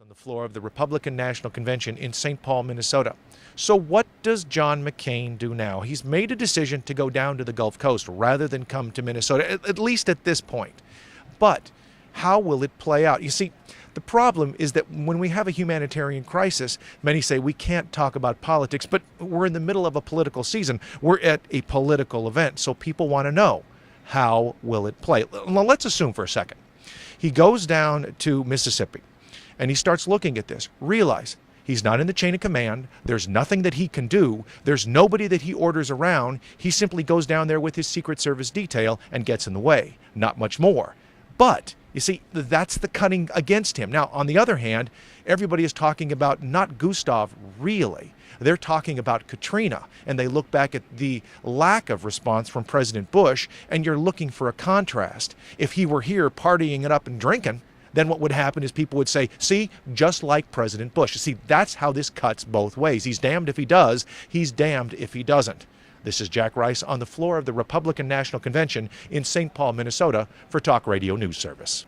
On the floor of the Republican National Convention in St. Paul, Minnesota. So what does John McCain do now? He's made a decision to go down to the Gulf Coast rather than come to Minnesota, at least at this point. But how will it play out? You see, the problem is that when we have a humanitarian crisis, many say we can't talk about politics, but we're in the middle of a political season. We're at a political event, so people want to know, how will it play? Well, let's assume for a second. He goes down to Mississippi. And he starts looking at this. Realize he's not in the chain of command. There's nothing that he can do. There's nobody that he orders around. He simply goes down there with his Secret Service detail and gets in the way. Not much more. But, you see, that's the cutting against him. Now, on the other hand, everybody is talking about not Gustav, really. They're talking about Katrina. And they look back at the lack of response from President Bush, and you're looking for a contrast. If he were here partying it up and drinking, then what would happen is people would say, see, just like President Bush. You see, that's how this cuts both ways. He's damned if he does. He's damned if he doesn't. This is Jack Rice on the floor of the Republican National Convention in St. Paul, Minnesota for Talk Radio News Service.